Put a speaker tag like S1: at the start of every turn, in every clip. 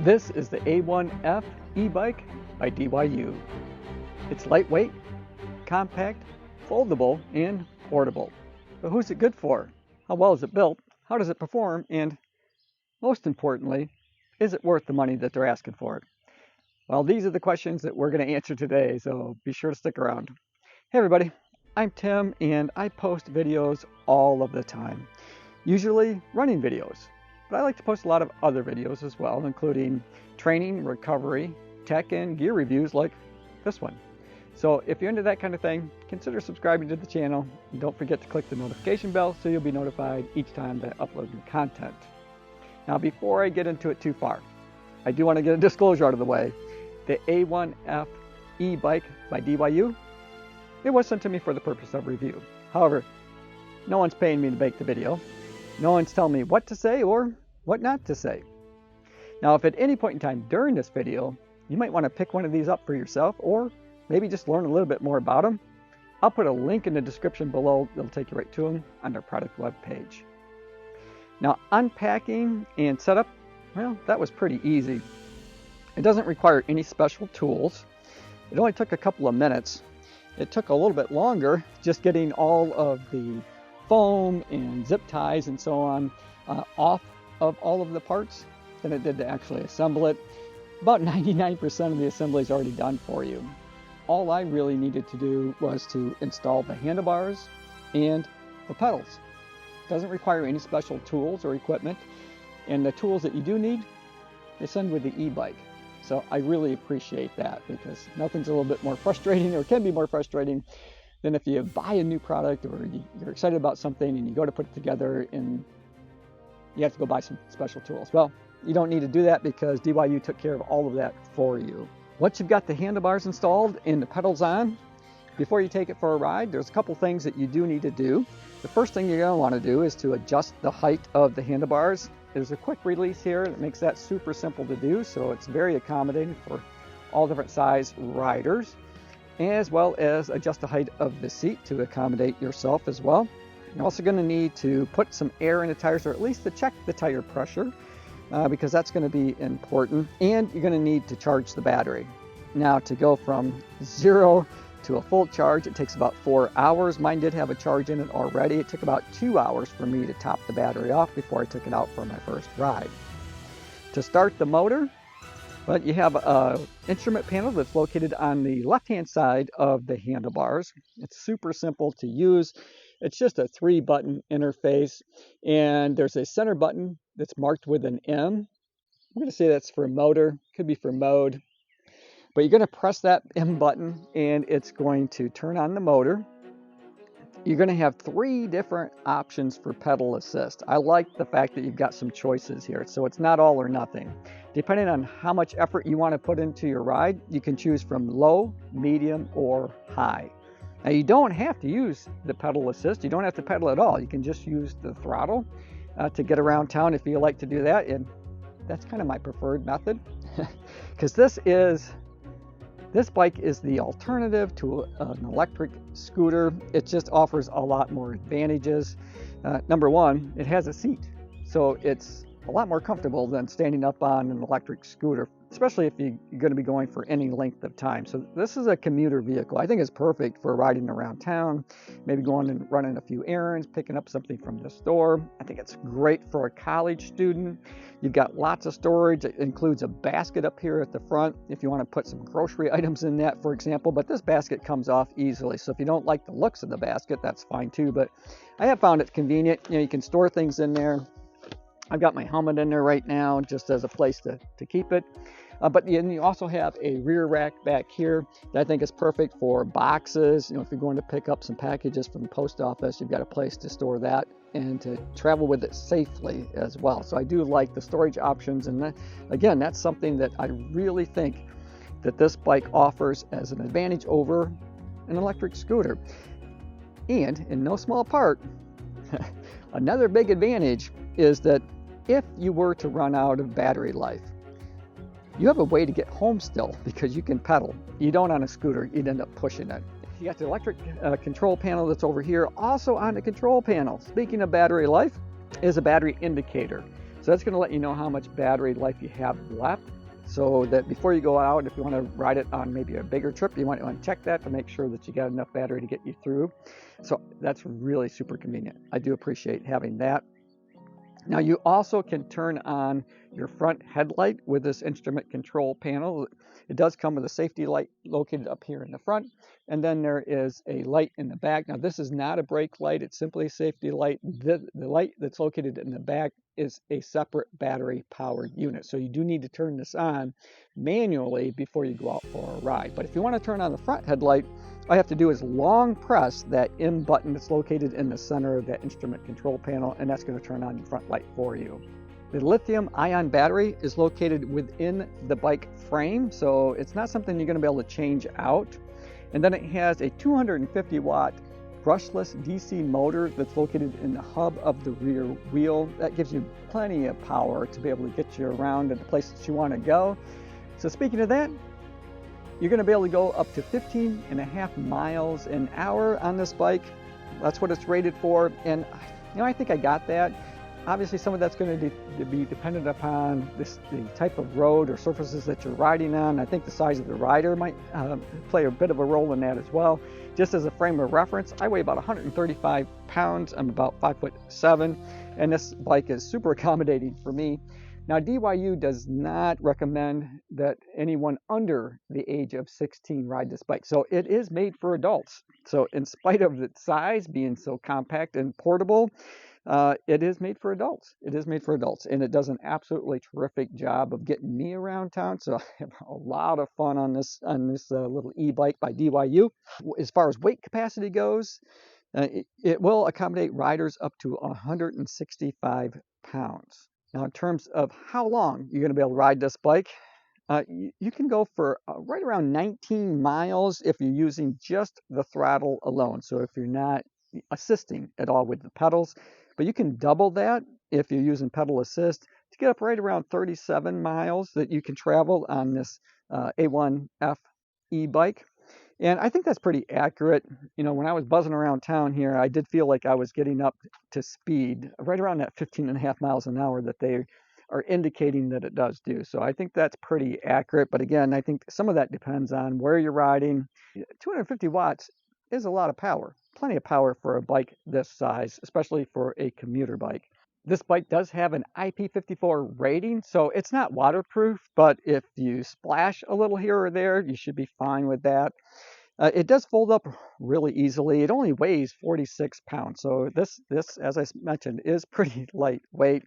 S1: This is the A1F e-bike by DYU. It's lightweight, compact, foldable, and portable. But who's it good for? How well is it built? How does it perform? And most importantly, is it worth the money that they're asking for it? Well, these are the questions that we're going to answer today, so be sure to stick around. Hey everybody, I'm Tim and I post videos all of the time, usually running videos. But I like to post a lot of other videos as well, including training, recovery, tech, and gear reviews like this one. So if you're into that kind of thing, consider subscribing to the channel. And don't forget to click the notification bell so you'll be notified each time that I upload new content. Now, before I get into it too far, I do want to get a disclosure out of the way. The A1F e-bike by DYU, it was sent to me for the purpose of review. However, no one's paying me to make the video. No one's telling me what to say or what not to say. Now, if at any point in time during this video, you might want to pick one of these up for yourself or maybe just learn a little bit more about them, I'll put a link in the description below that'll take you right to them on their product web page. Now, unpacking and setup, well, that was pretty easy. It doesn't require any special tools. It only took a couple of minutes. It took a little bit longer just getting all of the foam and zip ties and so on off of all of the parts than it did to actually assemble it. About 99% of the assembly is already done for you. All I really needed to do was to install the handlebars and the pedals. It doesn't require any special tools or equipment, and the tools that you do need, they send with the e-bike. So I really appreciate that, because nothing's a little bit more frustrating, or can be more frustrating, than if you buy a new product or you're excited about something and you go to put it together and you have to go buy some special tools. Well, you don't need to do that because DYU took care of all of that for you. Once you've got the handlebars installed and the pedals on, before you take it for a ride, there's a couple things that you do need to do. The first thing you're going to want to do is to adjust the height of the handlebars. There's a quick release here that makes that super simple to do, so it's very accommodating for all different size riders, as well as adjust the height of the seat to accommodate yourself as well. You're also going to need to put some air in the tires, or at least to check the tire pressure, because that's going to be important. And you're going to need to charge the battery. Now, to go from 0 to a full charge, it takes about 4 hours. Mine did have a charge in it already. It took about 2 hours for me to top the battery off before I took it out for my first ride. To start the motor, but you have an instrument panel that's located on the left-hand side of the handlebars. It's super simple to use. It's just a 3-button interface, and there's a center button that's marked with an M. I'm going to say that's for motor, could be for mode. But you're going to press that M button, and it's going to turn on the motor. You're going to have 3 different options for pedal assist. I like the fact that you've got some choices here, so it's not all or nothing. Depending on how much effort you want to put into your ride, you can choose from low, medium, or high. Now, you don't have to use the pedal assist. You don't have to pedal at all. You can just use the throttle to get around town if you like to do that, and that's kind of my preferred method, because this bike is the alternative to an electric scooter. It just offers a lot more advantages. Number one, it has a seat, so it's a lot more comfortable than standing up on an electric scooter, especially if you're going to be going for any length of time. So this is a commuter vehicle. I think it's perfect for riding around town, maybe going and running a few errands, picking up something from the store. I think it's great for a college student. You've got lots of storage. It includes a basket up here at the front if you want to put some grocery items in that, for example, but this basket comes off easily. So if you don't like the looks of the basket, that's fine too, but I have found it convenient. You know, you can store things in there. I've got my helmet in there right now just as a place to keep it. But then you also have a rear rack back here that I think is perfect for boxes. You know, if you're going to pick up some packages from the post office, you've got a place to store that and to travel with it safely as well. So I do like the storage options. And again, that's something that I really think that this bike offers as an advantage over an electric scooter. And in no small part, another big advantage is that if you were to run out of battery life, you have a way to get home still because you can pedal. You don't on a scooter, you'd end up pushing it. You got the electric control panel that's over here. Also on the control panel, speaking of battery life, is a battery indicator. So that's going to let you know how much battery life you have left, so that before you go out, if you want to ride it on maybe a bigger trip, you might want to check that to make sure that you got enough battery to get you through. So that's really super convenient. I do appreciate having that. Now you also can turn on your front headlight with this instrument control panel. It does come with a safety light located up here in the front, and then there is a light in the back. Now this is not a brake light, it's simply a safety light. The light that's located in the back is a separate battery powered unit. So you do need to turn this on manually before you go out for a ride. But if you want to turn on the front headlight, all you have to do is long press that M button that's located in the center of that instrument control panel, and that's going to turn on your front light for you. The lithium-ion battery is located within the bike frame, so it's not something you're going to be able to change out. And then it has a 250-watt brushless DC motor that's located in the hub of the rear wheel. That gives you plenty of power to be able to get you around at the places you want to go. So speaking of that, you're going to be able to go up to 15.5 miles an hour on this bike. That's what it's rated for, and I think I got that. Obviously, some of that's going to be dependent upon the type of road or surfaces that you're riding on. I think the size of the rider might play a bit of a role in that as well. Just as a frame of reference, I weigh about 135 pounds. I'm about 5'7", and this bike is super accommodating for me. Now, DYU does not recommend that anyone under the age of 16 ride this bike. So it is made for adults. So in spite of its size being so compact and portable, it is made for adults. It is made for adults, and it does an absolutely terrific job of getting me around town. So I have a lot of fun on this little e-bike by DYU. As far as weight capacity goes, it will accommodate riders up to 165 pounds. Now, in terms of how long you're going to be able to ride this bike, you can go for right around 19 miles if you're using just the throttle alone. So if you're not assisting at all with the pedals, but you can double that if you're using pedal assist to get up right around 37 miles that you can travel on this A1F e-bike. And I think that's pretty accurate. When I was buzzing around town here, I did feel like I was getting up to speed right around that 15.5 miles an hour that they are indicating that it does do. So I think that's pretty accurate. But again, I think some of that depends on where you're riding. 250 watts is a lot of power, plenty of power for a bike this size, especially for a commuter bike. This bike does have an IP54 rating, so it's not waterproof, but if you splash a little here or there, you should be fine with that. It does fold up really easily. It only weighs 46 pounds, so this, as I mentioned, is pretty lightweight.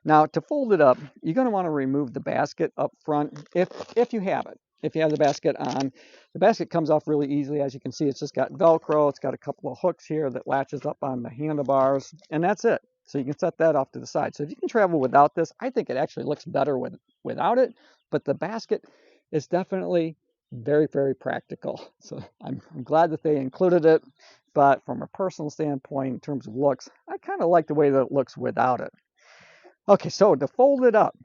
S1: Now, to fold it up, you're going to want to remove the basket up front if you have it. If you have the basket on, the basket comes off really easily. As you can see, it's just got Velcro. It's got a couple of hooks here that latches up on the handlebars, and that's it. So you can set that off to the side. So if you can travel without this, I think it actually looks better without it. But the basket is definitely very, very practical. So I'm glad that they included it. But from a personal standpoint, in terms of looks, I kind of like the way that it looks without it. Okay, so to fold it up,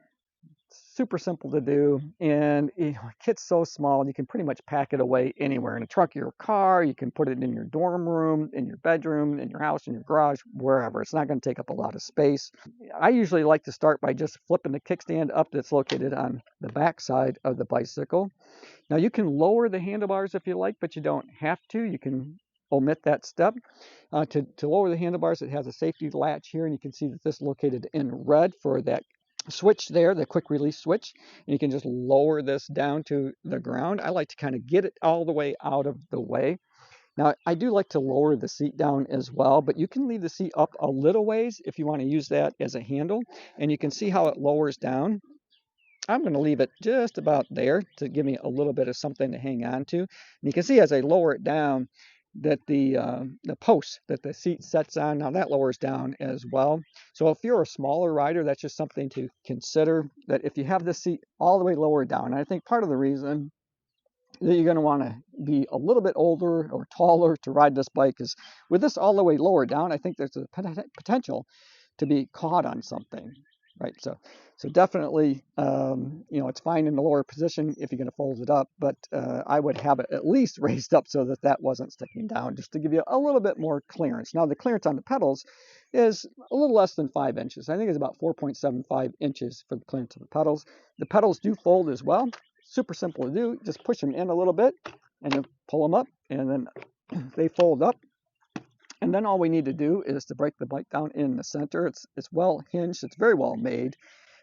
S1: super simple to do, and the kit's so small you can pretty much pack it away anywhere in the trunk of your car. You can put it in your dorm room, in your bedroom, in your house, in your garage, wherever. It's not going to take up a lot of space. I usually like to start by just flipping the kickstand up that's located on the back side of the bicycle. Now you can lower the handlebars if you like, but you don't have to. You can omit that step. To lower the handlebars, it has a safety latch here, and you can see that this is located in red for that switch there, the quick release switch, and you can just lower this down to the ground. I like to kind of get it all the way out of the way. Now, I do like to lower the seat down as well, but you can leave the seat up a little ways if you want to use that as a handle, and you can see how it lowers down. I'm going to leave it just about there to give me a little bit of something to hang on to. And you can see as I lower it down that the post that the seat sets on, now that lowers down as well. So if you're a smaller rider, that's just something to consider, that if you have the seat all the way lowered down, and I think part of the reason that you're going to want to be a little bit older or taller to ride this bike is with this all the way lower down, I think there's a potential to be caught on something. right? So definitely, you know, it's fine in the lower position if you're going to fold it up, but I would have it at least raised up so that that wasn't sticking down, just to give you a little bit more clearance. Now, the clearance on the pedals is a little less than 5 inches. I think it's about 4.75 inches for the clearance of the pedals. The pedals do fold as well. Super simple to do. Just push them in a little bit and then pull them up, and then they fold up. And then all we need to do is to break the bike down in the center. It's well hinged. It's very well made.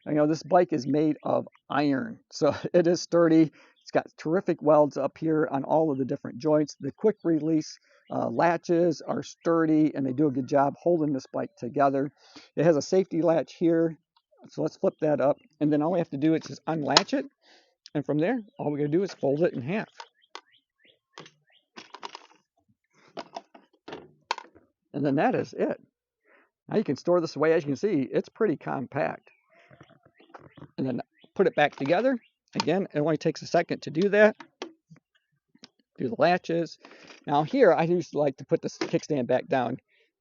S1: You know, this bike is made of iron, so it is sturdy. It's got terrific welds up here on all of the different joints. The quick release latches are sturdy, and they do a good job holding this bike together. It has a safety latch here, so let's flip that up. And then all we have to do is just unlatch it. And from there, all we're going to do is fold it in half. And then that is it. Now you can store this away. As you can see, it's pretty compact. And then put it back together. Again, it only takes a second to do that. Do the latches. Now here, I used to like to put this kickstand back down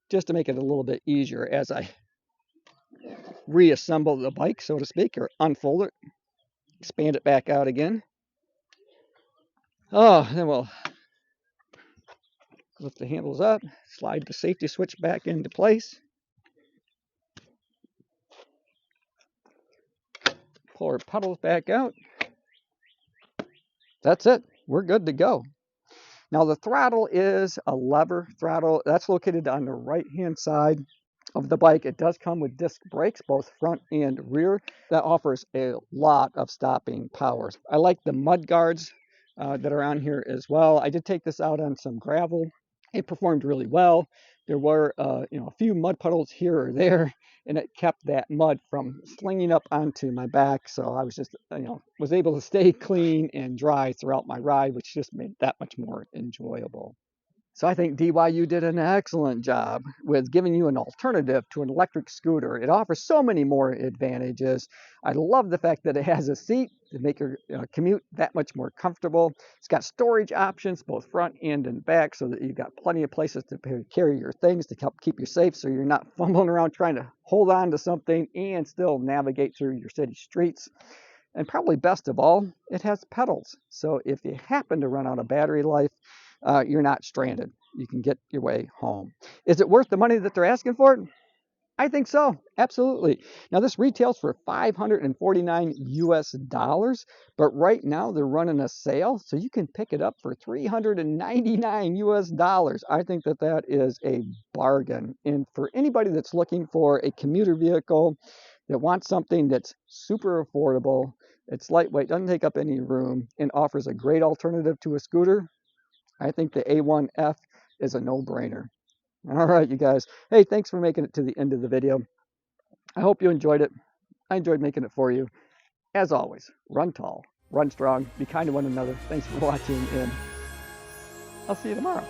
S1: just to make it a little bit easier as I reassemble the bike, so to speak, or unfold it, expand it back out again. Oh, then we'll lift the handles up, slide the safety switch back into place. Pull our pedals back out. That's it. We're good to go. Now the throttle is a lever throttle. That's located on the right-hand side of the bike. It does come with disc brakes, both front and rear. That offers a lot of stopping powers. I like the mud guards that are on here as well. I did take this out on some gravel. It performed really well. There were you know, a few mud puddles here or there, and it kept that mud from slinging up onto my back. So I was just, you know, was able to stay clean and dry throughout my ride, which just made that much more enjoyable. So I think DYU did an excellent job with giving you an alternative to an electric scooter. It offers so many more advantages. I love the fact that it has a seat to make your commute that much more comfortable. It's got storage options, both front and in back, so that you've got plenty of places to carry your things to help keep you safe, so you're not fumbling around trying to hold on to something and still navigate through your city streets. And probably best of all, it has pedals. So if you happen to run out of battery life, you're not stranded. You can get your way home. Is it worth the money that they're asking for it? I think so. Absolutely. Now this retails for $549 US, but right now they're running a sale, so you can pick it up for $399 US. I think that that is a bargain. And for anybody that's looking for a commuter vehicle that wants something that's super affordable, it's lightweight, doesn't take up any room, and offers a great alternative to a scooter, I think the A1F is a no-brainer. All right, you guys. Hey, thanks for making it to the end of the video. I hope you enjoyed it. I enjoyed making it for you. As always, run tall, run strong, be kind to one another. Thanks for watching, and I'll see you tomorrow.